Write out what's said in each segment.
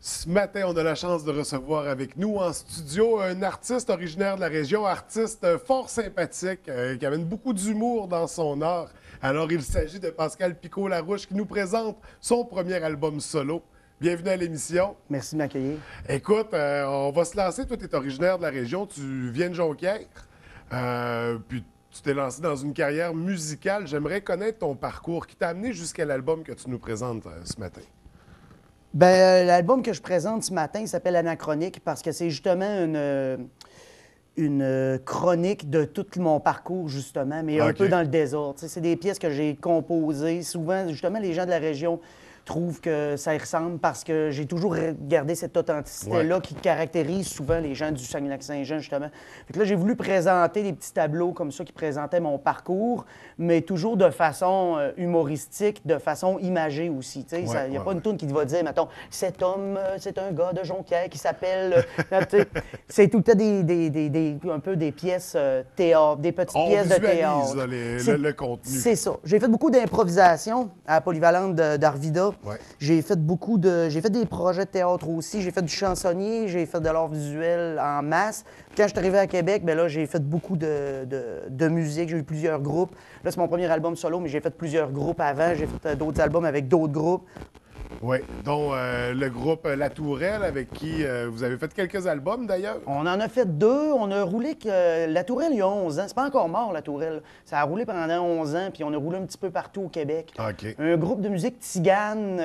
Ce matin, on a la chance de recevoir avec nous en studio un artiste originaire de la région, artiste fort sympathique, qui amène beaucoup d'humour dans son art. Alors, il s'agit de Pascal Picault-Larouche qui nous présente son premier album solo. Bienvenue à l'émission. Merci de m'accueillir. Écoute, on va se lancer. Toi, tu es originaire de la région, tu viens de Jonquière, puis tu t'es lancé dans une carrière musicale. J'aimerais connaître ton parcours qui t'a amené jusqu'à l'album que tu nous présentes ce matin. L'album que je présente ce matin il s'appelle Anachronique parce que c'est justement une chronique de tout mon parcours, justement, mais un peu dans le désordre. C'est des pièces que j'ai composées. Souvent, justement, les gens de la région trouvent que ça y ressemble parce que j'ai toujours gardé cette authenticité-là qui caractérise souvent les gens du Saguenay-Lac-Saint-Jean, justement. Fait que là, j'ai voulu présenter des petits tableaux comme ça qui présentaient mon parcours, mais toujours de façon humoristique, de façon imagée aussi. Il n'y a pas une toune qui va dire, mettons, cet homme, c'est un gars de Jonquière qui s'appelle... c'est tout le temps un peu des pièces théâtre, des petites pièces de théâtre. Le contenu. C'est ça. J'ai fait beaucoup d'improvisation à la polyvalente d'Arvida. Ouais. J'ai fait des projets de théâtre aussi. J'ai fait du chansonnier, j'ai fait de l'art visuel en masse. Quand je suis arrivé à Québec, là, j'ai fait beaucoup de musique. J'ai eu plusieurs groupes. Là, c'est mon premier album solo, mais j'ai fait plusieurs groupes avant. J'ai fait d'autres albums avec d'autres groupes. Oui, dont le groupe La Tourelle, avec qui vous avez fait quelques albums, d'ailleurs. On en a fait deux. On a roulé La Tourelle il y a 11 ans. C'est pas encore mort, La Tourelle. Ça a roulé pendant 11 ans, puis on a roulé un petit peu partout au Québec. OK. Un groupe de musique tzigane,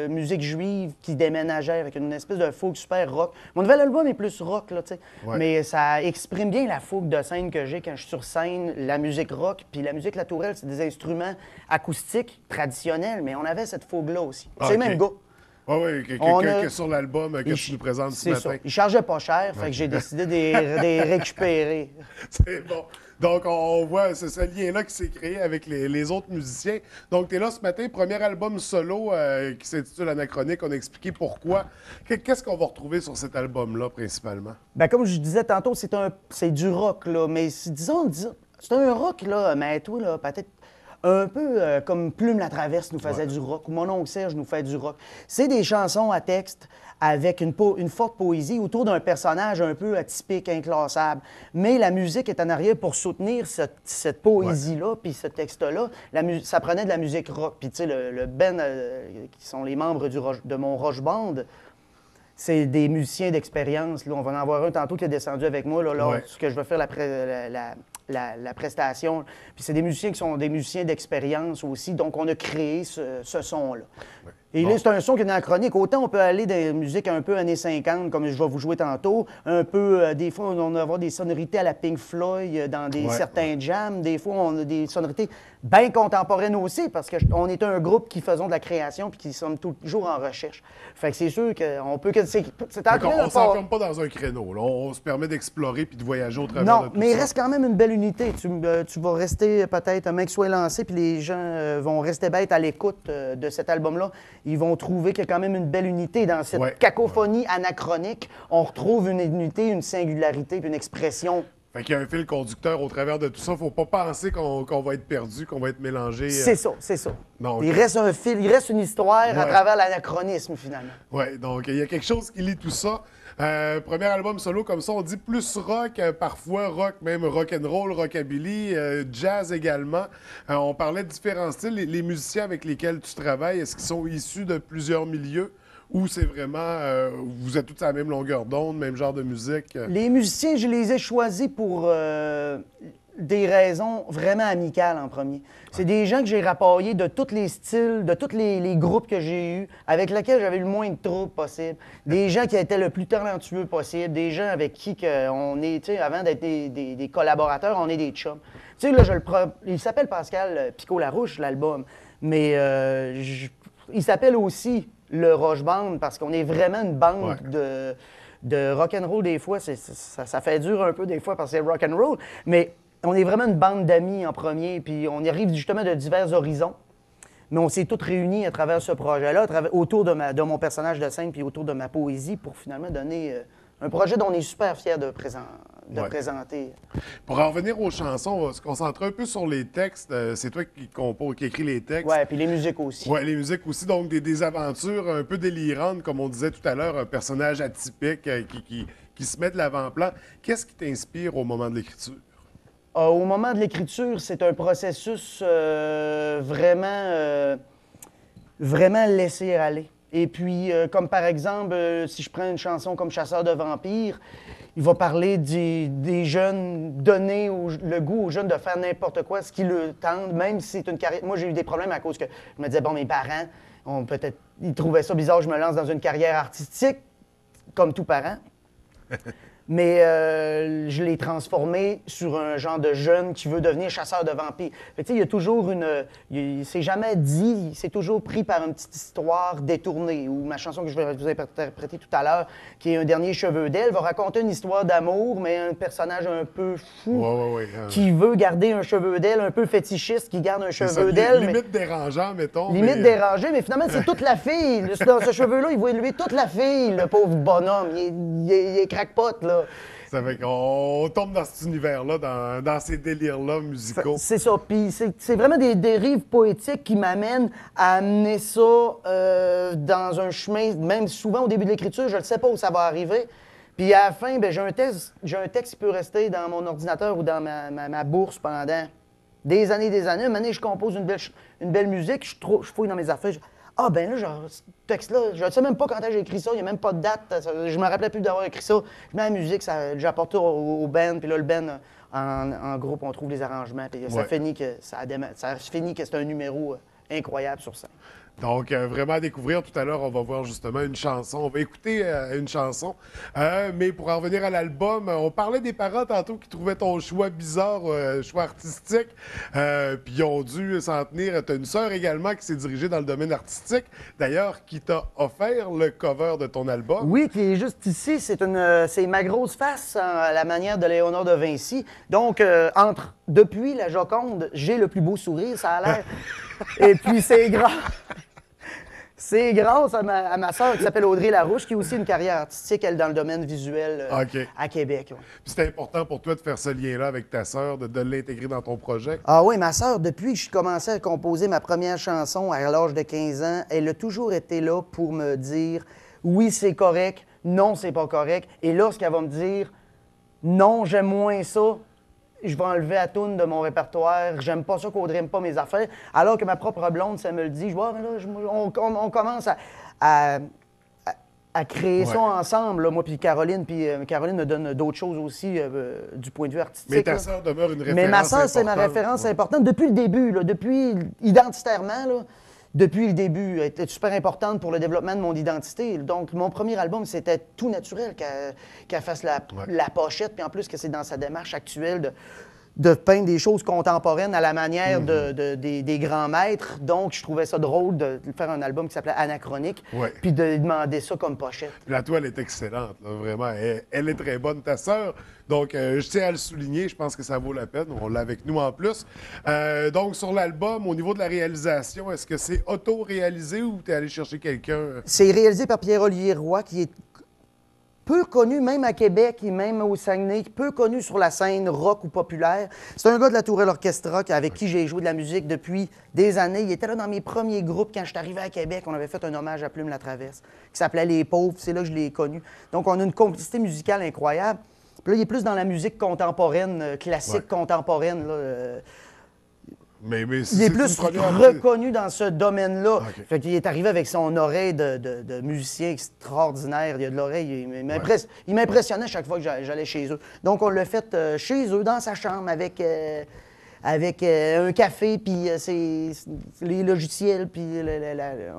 musique juive, qui déménageait avec une espèce de fougue super rock. Mon nouvel album est plus rock, là, tu sais. Ouais. Mais ça exprime bien la fougue de scène que j'ai quand je suis sur scène, la musique rock. Puis la musique La Tourelle, c'est des instruments acoustiques traditionnels, mais on avait cette fougue-là aussi. C'est le même gars. Oui, que sur l'album que tu nous présentes ce matin. Ça. Il chargeait pas cher, fait que j'ai décidé de les récupérer. C'est bon. Donc, on voit ce lien-là qui s'est créé avec les autres musiciens. Donc, tu es là ce matin, premier album solo qui s'intitule Anachronique. On a expliqué pourquoi. Qu'est-ce qu'on va retrouver sur cet album-là, principalement? Bien, comme je disais tantôt, c'est du rock, là. Mais disons, c'est un rock, là, mais toi, là, peut-être un peu comme Plume la Traverse nous faisait du rock, ou Mon oncle Serge nous fait du rock. C'est des chansons à texte avec une forte poésie autour d'un personnage un peu atypique, inclassable. Mais la musique est en arrière pour soutenir cette poésie-là, puis ce texte-là. Ça prenait de la musique rock. Puis tu sais, le band, qui sont les membres de mon Roche Band, c'est des musiciens d'expérience. On va en avoir un tantôt qui est descendu avec moi, là, lorsque je vais faire la prestation. Puis c'est des musiciens qui sont des musiciens d'expérience aussi. Donc, on a créé ce son-là. Ouais. Et là, c'est un son qui est anachronique. Autant on peut aller dans des musiques un peu années 50, comme je vais vous jouer tantôt. Un peu, des fois, on va avoir des sonorités à la Pink Floyd dans certains jams. Des fois, on a des sonorités bien contemporaines aussi, parce qu'on est un groupe qui faisons de la création puis qui sommes toujours en recherche. Fait que c'est sûr qu'on peut... C'est on ne s'enferme pas dans un créneau. Là. On se permet d'explorer puis de voyager au travers de tout ça. Mais il reste quand même une belle unité. Tu vas rester peut-être, un mec soit lancé, puis les gens vont rester bêtes à l'écoute de cet album-là. Ils vont trouver qu'il y a quand même une belle unité dans cette cacophonie anachronique. On retrouve une unité, une singularité, puis une expression. Fait qu'il y a un fil conducteur au travers de tout ça. Faut pas penser qu'on va être perdu, qu'on va être mélangé. C'est ça. Donc, il reste un fil, il reste une histoire à travers l'anachronisme, finalement. Oui, donc il y a quelque chose qui lie tout ça. Premier album solo comme ça, on dit plus rock, parfois rock, même rock'n'roll, rockabilly, jazz également. On parlait de différents styles. Les musiciens avec lesquels tu travailles, est-ce qu'ils sont issus de plusieurs milieux? Ou c'est vraiment, vous êtes tous à la même longueur d'onde, même genre de musique? Les musiciens, je les ai choisis pour des raisons vraiment amicales en premier. C'est des gens que j'ai rapaillés de tous les styles, de tous les groupes que j'ai eus, avec lesquels j'avais le moins de troubles possible. Des gens qui étaient le plus talentueux possible, des gens avec qui on est, tu sais, avant d'être des collaborateurs, on est des chums. Tu sais, là, il s'appelle Pascal Picault-Larouche, l'album, mais il s'appelle aussi le Roche Band, parce qu'on est vraiment une bande de rock'n'roll des fois. Ça fait dur un peu des fois parce que c'est rock'n'roll, mais on est vraiment une bande d'amis en premier, puis on y arrive justement de divers horizons. Mais on s'est tous réunis à travers ce projet-là, autour de mon personnage de scène, puis autour de ma poésie, pour finalement donner un projet dont on est super fiers de présenter. Pour en revenir aux chansons, on va se concentrer un peu sur les textes. C'est toi qui compose, qui écris les textes. Ouais, puis les musiques aussi. Oui, les musiques aussi. Donc, des aventures un peu délirantes, comme on disait tout à l'heure, un personnage atypique qui se met de l'avant-plan. Qu'est-ce qui t'inspire au moment de l'écriture? Au moment de l'écriture, c'est un processus vraiment laisser aller. Et puis, comme par exemple, si je prends une chanson comme Chasseur de vampires, il va parler des jeunes, donner le goût aux jeunes de faire n'importe quoi, ce qui le tente, même si c'est une carrière. Moi, j'ai eu des problèmes à cause que je me disais, bon, mes parents, ils trouvaient ça bizarre, je me lance dans une carrière artistique, comme tout parent. Mais je l'ai transformé sur un genre de jeune qui veut devenir chasseur de vampires. Fait que, il y a toujours c'est jamais dit, c'est toujours pris par une petite histoire détournée. Ou ma chanson que je vais vous interpréter tout à l'heure, qui est Un dernier cheveu d'elle, va raconter une histoire d'amour, mais un personnage un peu fou qui veut garder un cheveu d'elle, un peu fétichiste, qui garde un cheveu d'elle. Limite dérangeant, mettons. Limite dérangé, mais finalement, c'est toute la fille. Dans ce cheveu-là, il voit lui toute la fille, le pauvre bonhomme. Il est crackpot, là. Ça fait qu'on tombe dans cet univers-là, dans ces délires-là musicaux. C'est ça. Puis c'est vraiment des dérives poétiques qui m'amènent à amener ça dans un chemin, même souvent au début de l'écriture, je ne sais pas où ça va arriver. Puis à la fin, ben, j'ai un texte qui peut rester dans mon ordinateur ou dans ma bourse pendant des années. Une année, je compose une belle musique, je fouille dans mes affaires. Ah, ben là, genre, ce texte-là, je ne sais même pas quand j'ai écrit ça, il n'y a même pas de date. Je me rappelais plus d'avoir écrit ça. Je mets la musique, j'ai apporté au band, puis là, le band, en groupe, on trouve les arrangements, puis ça finit que c'est un numéro incroyable sur scène. Donc, vraiment à découvrir. Tout à l'heure, on va voir justement une chanson. On va écouter une chanson. Mais pour en revenir à l'album, on parlait des parents tantôt qui trouvaient ton choix bizarre, choix artistique. Puis ils ont dû s'en tenir. Tu as une sœur également qui s'est dirigée dans le domaine artistique. D'ailleurs, qui t'a offert le cover de ton album. Oui, qui est juste ici. C'est ma grosse face à la manière de Léonard de Vinci. Donc, depuis la Joconde, j'ai le plus beau sourire, ça a l'air. Et puis, c'est grave. C'est grâce à ma sœur qui s'appelle Audrey Larouche, qui a aussi une carrière artistique, elle, dans le domaine visuel à Québec. Ouais. Puis c'était important pour toi de faire ce lien-là avec ta sœur, de l'intégrer dans ton projet? Ah oui, ma sœur, depuis que je commençais à composer ma première chanson à l'âge de 15 ans, elle a toujours été là pour me dire « oui, c'est correct, non, c'est pas correct ». Et lorsqu'elle va me dire « non, j'aime moins ça », je vais enlever la toune de mon répertoire, j'aime pas ça qu'Audrey n'aime pas mes affaires. Alors que ma propre blonde, ça me le dit, je vois, mais là, on commence à créer ça ensemble, là, moi puis Caroline. Puis Caroline me donne d'autres choses aussi du point de vue artistique. Mais ta sœur demeure une référence. Mais ma sœur, c'est ma référence importante depuis le début, là, identitairement, là, depuis le début, elle était super importante pour le développement de mon identité. Donc, mon premier album, c'était tout naturel qu'elle fasse la pochette, puis en plus que c'est dans sa démarche actuelle de peindre des choses contemporaines à la manière des grands maîtres. Donc, je trouvais ça drôle de faire un album qui s'appelait Anachronique, puis de demander ça comme pochette. La toile est excellente, là, vraiment. Elle est très bonne, ta sœur. Donc, je tiens à le souligner, je pense que ça vaut la peine. On l'a avec nous en plus. Donc, sur l'album, au niveau de la réalisation, est-ce que c'est auto-réalisé ou tu es allé chercher quelqu'un? C'est réalisé par Pierre-Olivier Roy, qui est peu connu, même à Québec et même au Saguenay, peu connu sur la scène rock ou populaire. C'est un gars de la Tourelle Orchestra avec qui j'ai joué de la musique depuis des années. Il était là dans mes premiers groupes quand je suis arrivé à Québec. On avait fait un hommage à Plume la Traverse, qui s'appelait Les Pauvres. C'est là que je l'ai connu. Donc, on a une complicité musicale incroyable. Puis là, il est plus dans la musique contemporaine, classique contemporaine, là, mais il est plus reconnu dans ce domaine-là. Okay. Fait qu'il est arrivé avec son oreille de musicien extraordinaire. Il a de l'oreille. Il m'impressionnait chaque fois que j'allais chez eux. Donc, on l'a fait chez eux, dans sa chambre, avec un café, puis les logiciels, puis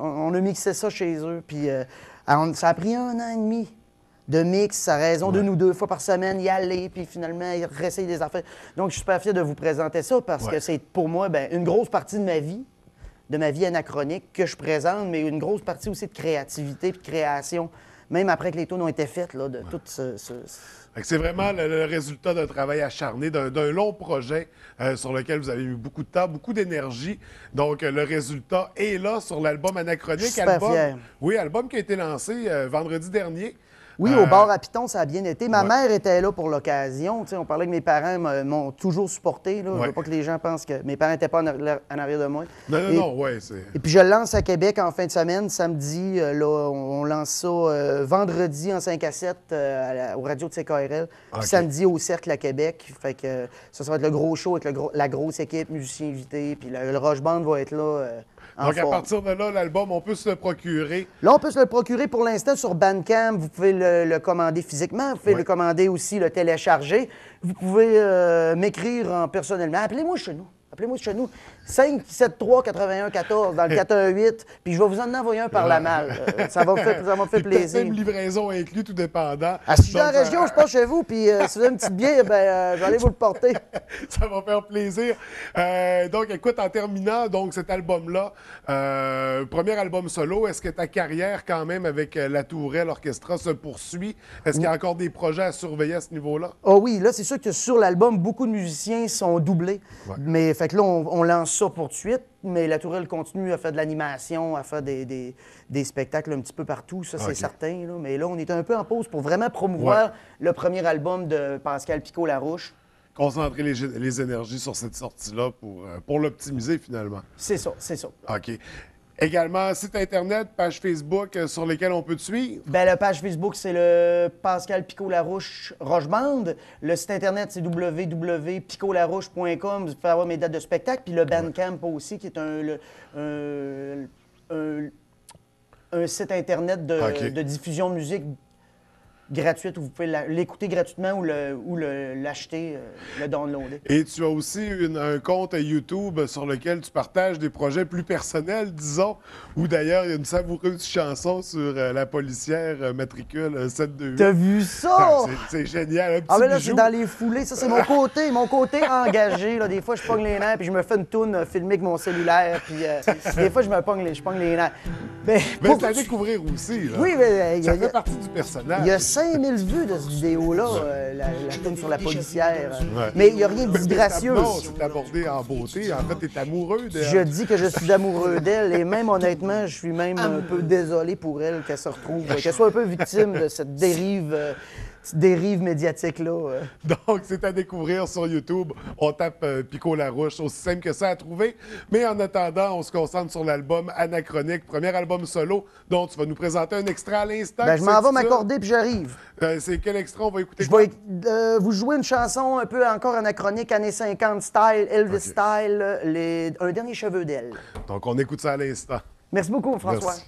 on a mixé ça chez eux. Puis ça a pris 1 an et demi de mix, à raison de nous 2 fois par semaine, y aller, puis finalement, y réessayer des affaires. Donc, je suis super fier de vous présenter ça parce que c'est pour moi une grosse partie de ma vie anachronique que je présente, mais une grosse partie aussi de créativité et de création, même après que les tunes ont été faites, là, de tout ce... C'est vraiment le résultat d'un travail acharné, d'un long projet sur lequel vous avez eu beaucoup de temps, beaucoup d'énergie. Donc, le résultat est là sur l'album Anachronique. Super fier. Oui, album qui a été lancé vendredi dernier. Oui, au bar à Piton, ça a bien été. Ma Ouais. mère était là pour l'occasion. Tu sais, on parlait que mes parents m'ont toujours supporté. Là. Je Ouais. veux pas que les gens pensent que mes parents n'étaient pas en arrière de moi. Non, non, Et- non, ouais, c'est... Et puis je le lance à Québec en fin de semaine, samedi. Là, on lance ça vendredi en 5 à 7 au radio de CKRL. Puis OK. samedi au Cercle à Québec. Fait que ça va être le gros show avec la grosse équipe, musiciens invités. Puis le Roche Band va être là en Donc, à forme. partir de là, l'album, on peut se le procurer. Là, on peut se le procurer pour l'instant sur Bandcamp. Vous pouvez le commander physiquement. Vous pouvez Ouais. le commander aussi, le télécharger. Vous pouvez m'écrire personnellement. Appelez-moi chez nous. Appelez-moi chez nous. 573-81-14 dans le 418. Puis je vais vous en envoyer un par la malle. Ça m'a fait Puis peut-être plaisir. même livraison inclus, tout dépendant. Ah, si je suis en Donc, région, je passe chez vous. Puis si vous avez une petite bière, je vais aller vous le porter. ça va faire plaisir. Donc, écoute, en terminant donc cet album-là, premier album solo, est-ce que ta carrière, quand même, avec La Tourelle Orchestra se poursuit? Est-ce qu'il y a encore des projets à surveiller à ce niveau-là? Ah oui, là, c'est sûr que sur l'album, beaucoup de musiciens sont doublés. Ouais. Mais fait que là, on lance ça pour de suite. Mais La Tourelle continue à faire de l'animation, à faire des spectacles un petit peu partout, ça, c'est OK. certain. Là. Mais là, on est un peu en pause pour vraiment promouvoir le premier album de Pascal Picot-Larouche. Concentrer les énergies sur cette sortie-là pour l'optimiser, finalement. C'est ça, c'est ça. OK. Également, site Internet, page Facebook sur lesquelles on peut te suivre. Ben, la page Facebook, c'est le Pascal Picot-Larouche Rocheband. Le site Internet, c'est www.picotlarouche.com. Vous pouvez avoir mes dates de spectacle. Puis le Bandcamp aussi, qui est un site Internet OK. de diffusion de musique gratuite où vous pouvez l'écouter gratuitement ou l'acheter, le downloader. Et tu as aussi un compte YouTube sur lequel tu partages des projets plus personnels, disons, où d'ailleurs il y a une savoureuse chanson sur la policière matricule 728. T'as vu ça? Ah, c'est génial, un petit Ah, mais là, bijou. c'est dans les foulées. Ça, c'est mon côté engagé. Là. Des fois, je pogne les nerfs puis je me fais une toune filmée avec mon cellulaire. Puis des fois, je pogne les nerfs. Mais pour- c'est à découvrir aussi, là. Oui, mais Ça fait partie du personnage. il y a 5000 vues de cette vidéo-là, la toune sur la policière. Ouais. Mais il n'y a rien de disgracieux. Non, c'est abordé en beauté. En fait, t'es amoureux de... Je dis que je suis amoureux d'elle et même honnêtement, je suis même un peu désolé pour elle qu'elle se retrouve, qu'elle soit un peu victime de cette dérive médiatique-là. Donc, c'est à découvrir sur YouTube. On tape Picot Larouche, aussi simple que ça à trouver. Mais en attendant, on se concentre sur l'album Anachronique, premier album solo, dont tu vas nous présenter un extrait à l'instant. Ben, qui je m'en vais s'intitule- m'accorder puis j'arrive. C'est quel extrait on va écouter? Je vais vous jouer une chanson un peu encore anachronique, années 50 style, Elvis Ok. style, un dernier cheveu d'elle. Donc, on écoute ça à l'instant. Merci beaucoup, François. Merci.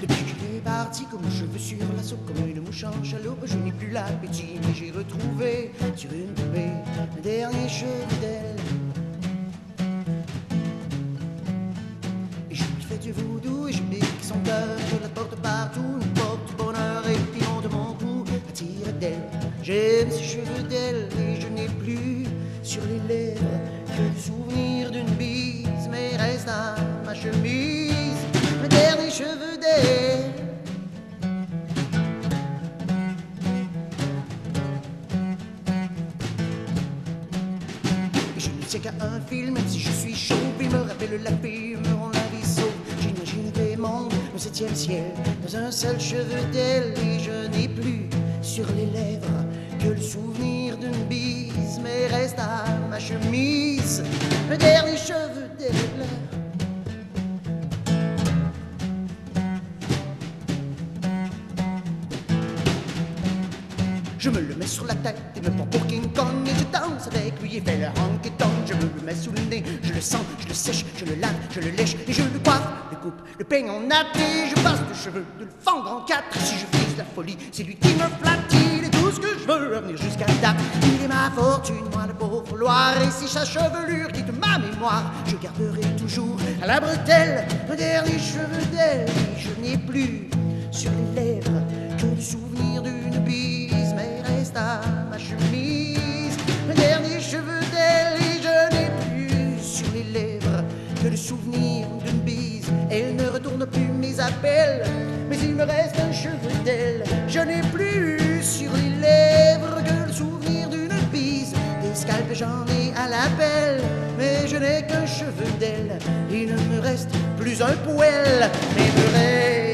Depuis que j'ai parti comme un cheveu sur la soupe, comme une mouche en chaloupe, je n'ai plus l'appétit, mais j'ai retrouvé sur une poupée le dernier cheveu d'elle. Et je lui fais du voodoo et je pique son cœur, je la porte partout, une porte bonheur et puis on de mon cou attire d'elle. J'aime ces cheveux d'elle et je n'ai plus sur les lèvres que le souvenir d'une bise, mais reste à ma chemise le dernier cheveu d'elle. Et je ne sais qu'à un film, même si je suis chaud, il me rappelle la paix, me rend la vie sauve. J'imagine des mondes au 7e ciel, dans un seul cheveu d'elle, et je n'ai plus sur les lèvres que le souvenir d'une bise, mais reste à ma chemise le dernier cheveu d'elle. Je me le mets sur la tête et me prends pour King Kong et je danse avec lui et fais le honky tonk. Je me le mets sous le nez, je le sens, je le sèche, je le lave, je le lèche et je le coiffe, le coupe, le peigne en natte et je passe de cheveux de le fendre en quatre. Si je vise la folie, c'est lui qui me flatte, il est tout ce que je veux à venir jusqu'à date. Il est ma fortune, moi le pauvre Loire, et si sa chevelure quitte ma mémoire, je garderai toujours à la bretelle le dernier cheveu d'elle. Et je n'ai plus sur les lèvres que le souvenir d'une bise, mais reste à ma chemise le dernier cheveu d'elle. Et je n'ai plus sur les lèvres que le souvenir d'une bise. Elle ne retourne plus mes appels, mais il me reste un cheveu d'elle. Je n'ai plus sur les lèvres que le souvenir d'une bise. Des scalp, j'en ai à la pelle, mais je n'ai qu'un cheveu d'elle, il ne me reste plus un poil, mais me reste